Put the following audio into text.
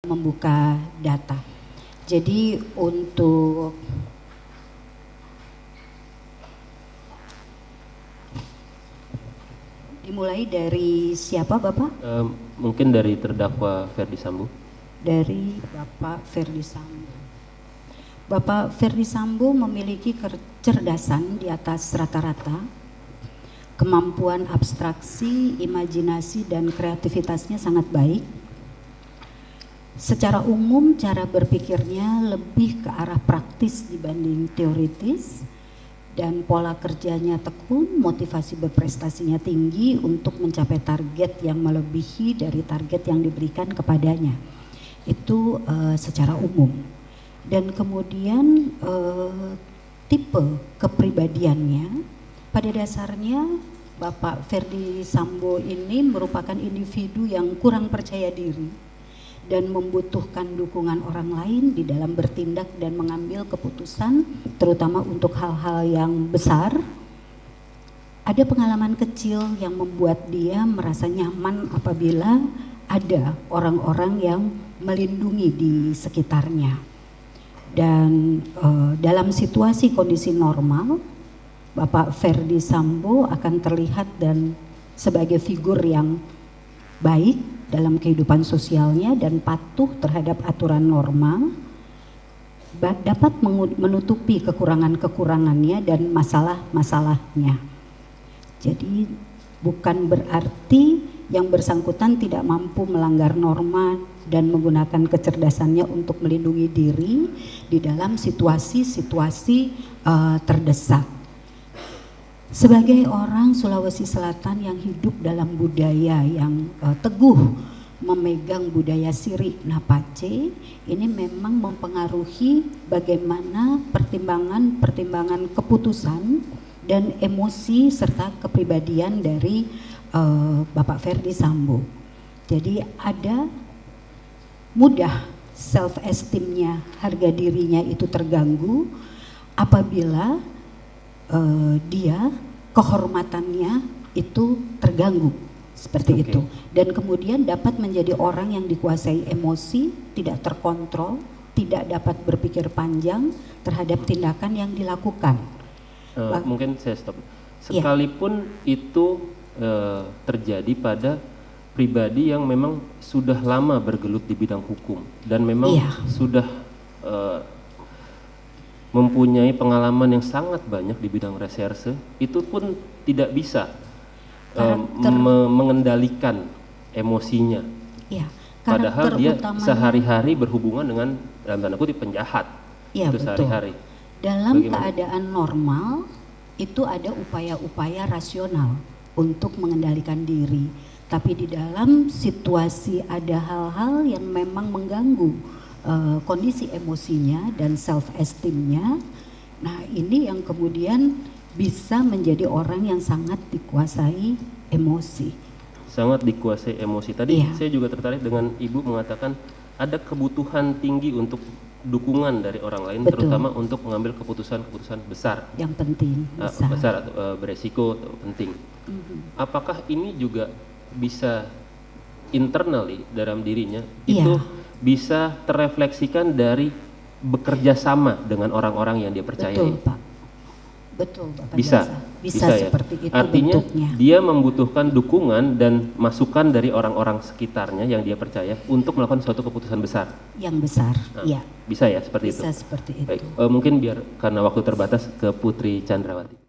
membuka data. Jadi untuk dimulai dari siapa Bapak? Mungkin dari terdakwa Ferdy Sambo. Dari Bapak Ferdy Sambo. Bapak Ferdy Sambo memiliki kecerdasan di atas rata-rata, kemampuan abstraksi, imajinasi dan kreativitasnya sangat baik. Secara umum cara berpikirnya lebih ke arah praktis dibanding teoritis, dan pola kerjanya tekun, motivasi berprestasinya tinggi untuk mencapai target yang melebihi dari target yang diberikan kepadanya. Itu secara umum. Dan kemudian tipe kepribadiannya, pada dasarnya Bapak Ferdy Sambo ini merupakan individu yang kurang percaya diri dan membutuhkan dukungan orang lain di dalam bertindak dan mengambil keputusan, terutama untuk hal-hal yang besar. Ada pengalaman kecil yang membuat dia merasa nyaman apabila ada orang-orang yang melindungi di sekitarnya. Dan dalam situasi kondisi normal, Bapak Ferdy Sambo akan terlihat dan sebagai figur yang baik dalam kehidupan sosialnya dan patuh terhadap aturan normal, dapat menutupi kekurangan-kekurangannya dan masalah-masalahnya. Jadi bukan berarti yang bersangkutan tidak mampu melanggar norma dan menggunakan kecerdasannya untuk melindungi diri di dalam situasi-situasi terdesak. Sebagai orang Sulawesi Selatan yang hidup dalam budaya yang teguh memegang budaya Siri Napace, ini memang mempengaruhi bagaimana pertimbangan keputusan dan emosi serta kepribadian dari Bapak Ferdy Sambo. Jadi ada mudah self esteemnya, harga dirinya itu terganggu apabila dia kehormatannya itu terganggu seperti itu, dan kemudian dapat menjadi orang yang dikuasai emosi, tidak terkontrol, tidak dapat berpikir panjang terhadap tindakan yang dilakukan. Mungkin saya stop. Sekalipun itu terjadi pada pribadi yang memang sudah lama bergelut di bidang hukum dan memang sudah mempunyai pengalaman yang sangat banyak di bidang reserse, itu pun tidak bisa mengendalikan emosinya. Padahal dia sehari-hari berhubungan dengan, dalam tanda kutip, penjahat. Itu sehari-hari. Dalam keadaan normal itu ada upaya-upaya rasional untuk mengendalikan diri, tapi di dalam situasi ada hal-hal yang memang mengganggu kondisi emosinya dan self esteemnya. Nah, ini yang kemudian bisa menjadi orang yang sangat dikuasai emosi. Sangat dikuasai emosi. Tadi saya juga tertarik dengan Ibu mengatakan ada kebutuhan tinggi untuk dukungan dari orang lain, terutama untuk mengambil keputusan-keputusan besar. Yang penting, besar atau beresiko atau penting. Apakah ini juga bisa internally dalam dirinya itu bisa terrefleksikan dari bekerja sama dengan orang-orang yang dia percayai? Betul, Pak. Betul, Bapak. Bisa ya? Seperti itu. Artinya bentuknya. Dia membutuhkan dukungan dan masukan dari orang-orang sekitarnya yang dia percaya untuk melakukan suatu keputusan besar. Yang besar, Bisa ya seperti itu? Bisa seperti itu. Baik, mungkin biar karena waktu terbatas ke Putri Chandrawati.